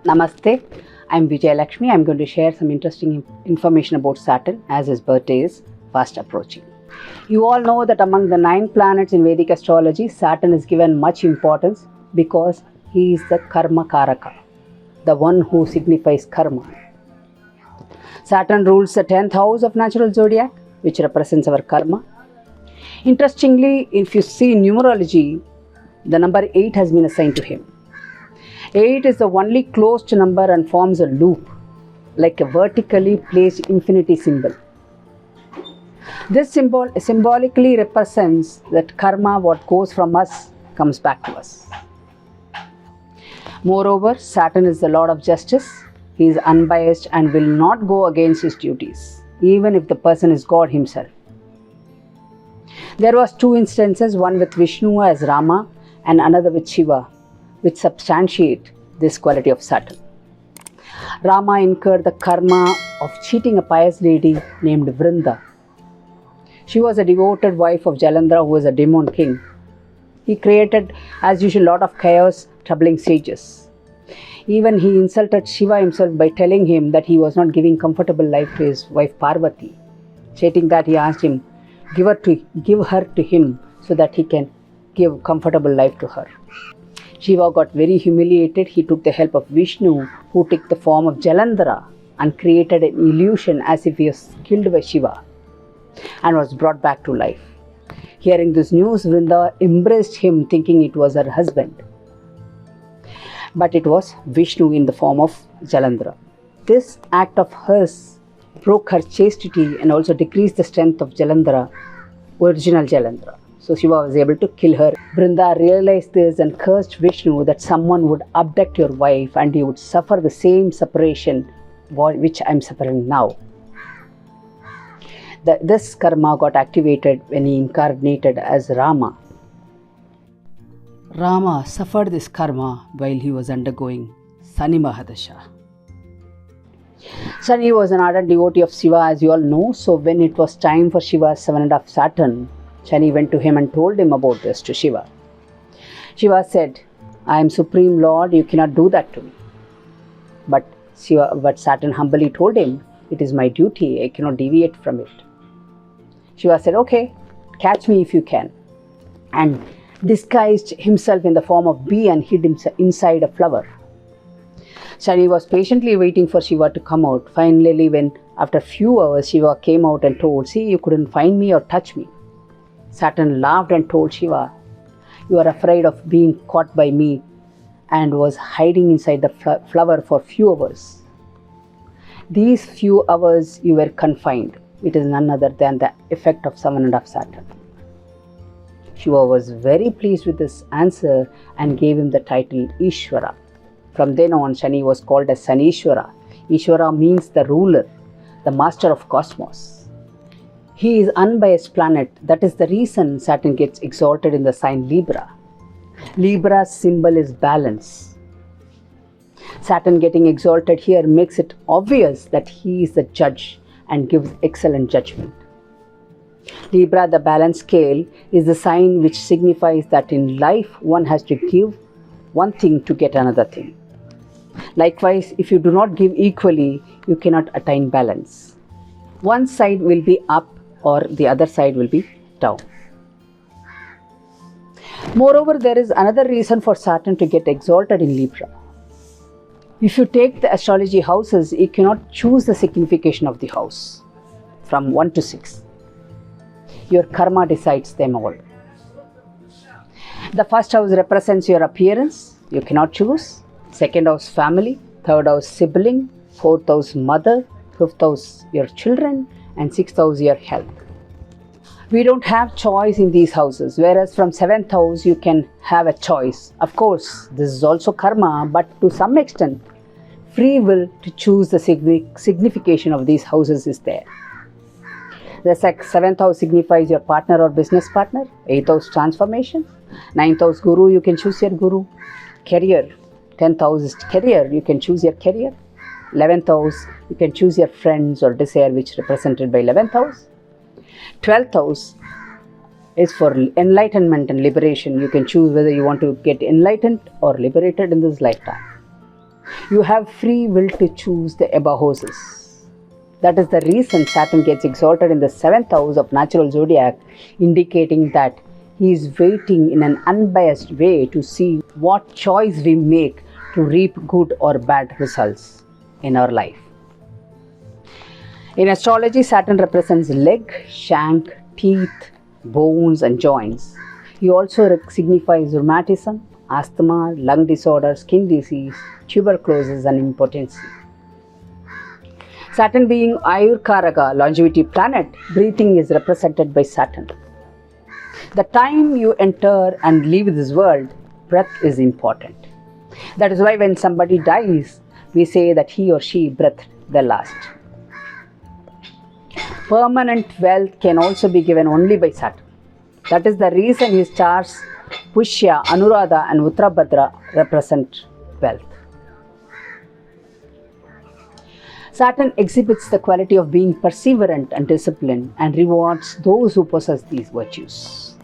Namaste, I'm Vijaylakshmi. I'm going to share some interesting information about Saturn as his birthday is fast approaching. You all know that among the 9 planets in Vedic Astrology, Saturn is given much importance because he is the Karma Karaka, the one who signifies karma. Saturn rules the 10th house of natural zodiac, which represents our karma. Interestingly, if you see numerology, the number 8 has been assigned to him. 8 is the only closed number and forms a loop, like a vertically placed infinity symbol. This symbol symbolically represents that karma, what goes from us, comes back to us. Moreover, Saturn is the Lord of Justice. He is unbiased and will not go against his duties, even if the person is God himself. There was 2 instances, one with Vishnu as Rama and another with Shiva, which substantiate this quality of Saturn. Rama incurred the karma of cheating a pious lady named Vrinda. She was a devoted wife of Jalandhara, who was a demon king. He created, as usual, a lot of chaos, troubling sages. Even he insulted Shiva himself by telling him that he was not giving comfortable life to his wife Parvati. Stating that, he asked him, give her to him so that he can give comfortable life to her. Shiva got very humiliated. He took the help of Vishnu, who took the form of Jalandhara and created an illusion as if he was killed by Shiva and was brought back to life. Hearing this news, Vrinda embraced him, thinking it was her husband. But it was Vishnu in the form of Jalandhara. This act of hers broke her chastity and also decreased the strength of Jalandhara, original Jalandhara. So Shiva was able to kill her. Vrinda realized this and cursed Vishnu that someone would abduct your wife and you would suffer the same separation which I am suffering now. This karma got activated when he incarnated as Rama. Rama suffered this karma while he was undergoing Sani Mahadasha. Sani was an ardent devotee of Shiva, as you all know. So when it was time for Shiva's 7.5 Saturn, Shani went to him and told him about this to Shiva. Shiva said, I am Supreme Lord, you cannot do that to me. But Saturn humbly told him, it is my duty, I cannot deviate from it. Shiva said, okay, catch me if you can. And disguised himself in the form of bee and hid himself inside a flower. Shani was patiently waiting for Shiva to come out. Finally, when after a few hours Shiva came out and told, see, you couldn't find me or touch me. Saturn laughed and told Shiva, you are afraid of being caught by me, and was hiding inside the flower for few hours. These few hours you were confined. It is none other than the effect of 7.5 Saturn. Shiva was very pleased with this answer and gave him the title Ishvara. From then on, Shani was called as Sanishvara. Ishvara means the ruler, the master of cosmos. He is unbiased planet. That is the reason Saturn gets exalted in the sign Libra. Libra's symbol is balance. Saturn getting exalted here makes it obvious that he is the judge and gives excellent judgment. Libra, the balance scale, is the sign which signifies that in life one has to give one thing to get another thing. Likewise, if you do not give equally, you cannot attain balance. One side will be up or the other side will be down. Moreover, there is another reason for Saturn to get exalted in Libra. If you take the astrology houses, you cannot choose the signification of the house from 1 to 6. Your karma decides them all. The first house represents your appearance. You cannot choose. Second house, family. Third house, sibling. Fourth house, mother. Fifth house, your children. And sixth house, your health. We don't have choice in these houses, whereas from 7th house you can have a choice. Of course, this is also karma, but to some extent, free will to choose the signification of these houses is there. The 7th house signifies your partner or business partner. 8th house, transformation. 9th house, guru, you can choose your guru. Career. 10th house is career, you can choose your career. 11th house, you can choose your friends or desire, which represented by 11th house. 12th house is for enlightenment and liberation. You can choose whether you want to get enlightened or liberated in this lifetime. You have free will to choose the above horses. That is the reason Saturn gets exalted in the 7th house of natural zodiac, indicating that he is waiting in an unbiased way to see what choice we make to reap good or bad results in our life. In astrology, Saturn represents leg, shank, teeth, bones and joints. He also signifies rheumatism, asthma, lung disorder, skin disease, tuberculosis and impotency. Saturn being Ayurkaraka, longevity planet, breathing is represented by Saturn. The time you enter and leave this world, breath is important. That is why when somebody dies, we say that he or she breathed the last. Permanent wealth can also be given only by Saturn. That is the reason his stars Pushya, Anuradha and Uttarabhadra represent wealth. Saturn exhibits the quality of being perseverant and disciplined and rewards those who possess these virtues.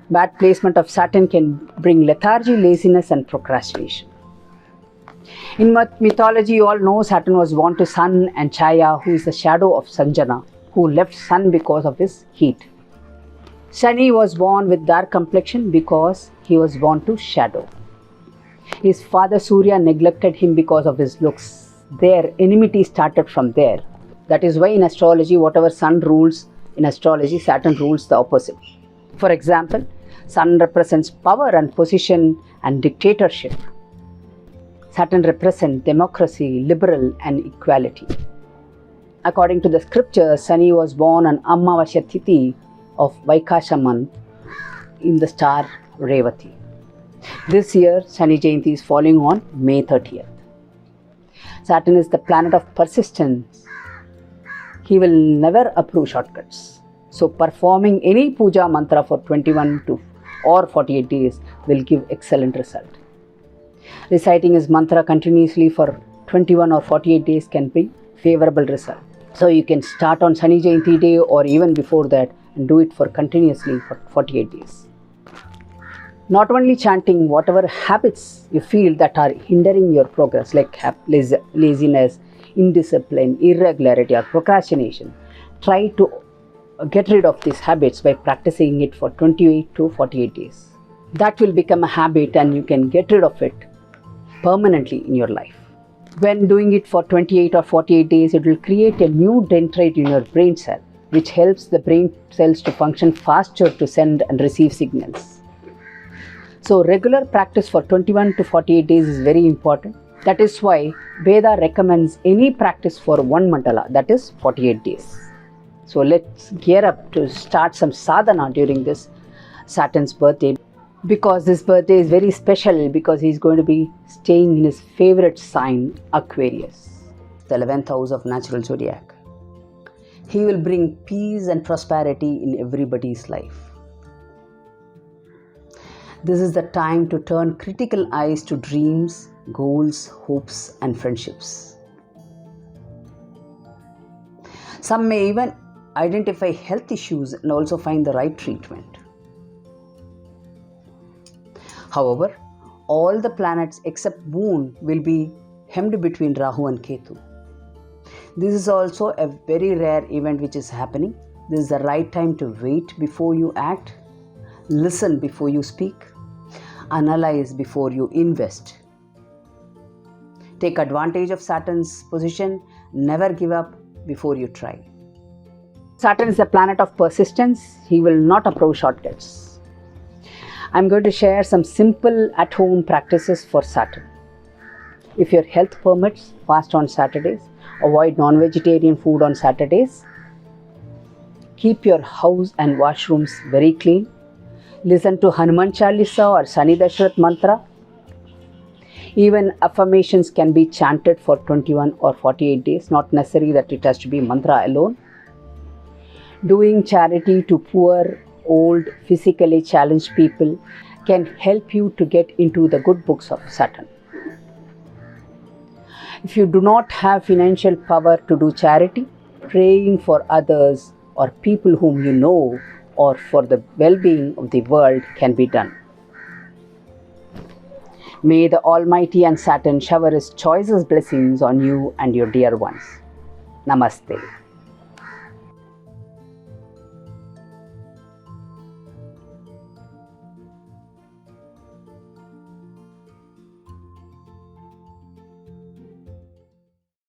Bad placement of Saturn can bring lethargy, laziness and procrastination. In mythology, you all know Saturn was born to Sun and Chaya, who is the shadow of Sanjana, who left Sun because of his heat. Shani was born with dark complexion because he was born to shadow. His father Surya neglected him because of his looks. Their enmity started from there. That is why in astrology, whatever Sun rules, in astrology, Saturn rules the opposite. For example, Sun represents power and position and dictatorship. Saturn represents democracy, liberal and equality. According to the scriptures, Shani was born on Amavasya Tithi of Vaikasha month in the star Revati. This year, Shani Jayanti is falling on May 30th. Saturn is the planet of persistence. He will never approve shortcuts. So performing any puja mantra for 21 to or 48 days will give excellent result. Reciting his mantra continuously for 21 or 48 days can bring favorable result. So you can start on Shani Jayanti day or even before that and do it for continuously for 48 days. Not only chanting, whatever habits you feel that are hindering your progress, like laziness, indiscipline, irregularity or procrastination, try to get rid of these habits by practicing it for 28 to 48 days. That will become a habit and you can get rid of it permanently in your life. When doing it for 28 or 48 days, it will create a new dendrite in your brain cell, which helps the brain cells to function faster to send and receive signals. So regular practice for 21 to 48 days is very important. That is why Veda recommends any practice for one mandala, that is 48 days. So let's gear up to start some sadhana during this Saturn's birthday, because this birthday is very special because he's going to be staying in his favorite sign, Aquarius, the 11th house of natural zodiac. He will bring peace and prosperity in everybody's life. This is the time to turn critical eyes to dreams, goals, hopes and friendships. Some may even identify health issues and also find the right treatment. However, all the planets except Moon will be hemmed between Rahu and Ketu. This is also a very rare event which is happening. This is the right time to wait before you act, listen before you speak, analyze before you invest. Take advantage of Saturn's position, never give up before you try. Saturn is a planet of persistence. He will not approve shortcuts. I'm going to share some simple at-home practices for Saturn. If your health permits, fast on Saturdays. Avoid non-vegetarian food on Saturdays. Keep your house and washrooms very clean. Listen to Hanuman Chalisa or Shani Dashrath mantra. Even affirmations can be chanted for 21 or 48 days. Not necessary that it has to be mantra alone. Doing charity to poor, old, physically challenged people can help you to get into the good books of Saturn. If you do not have financial power to do charity, praying for others or people whom you know or for the well-being of the world can be done. May the Almighty and Saturn shower His choicest blessings on you and your dear ones. Namaste.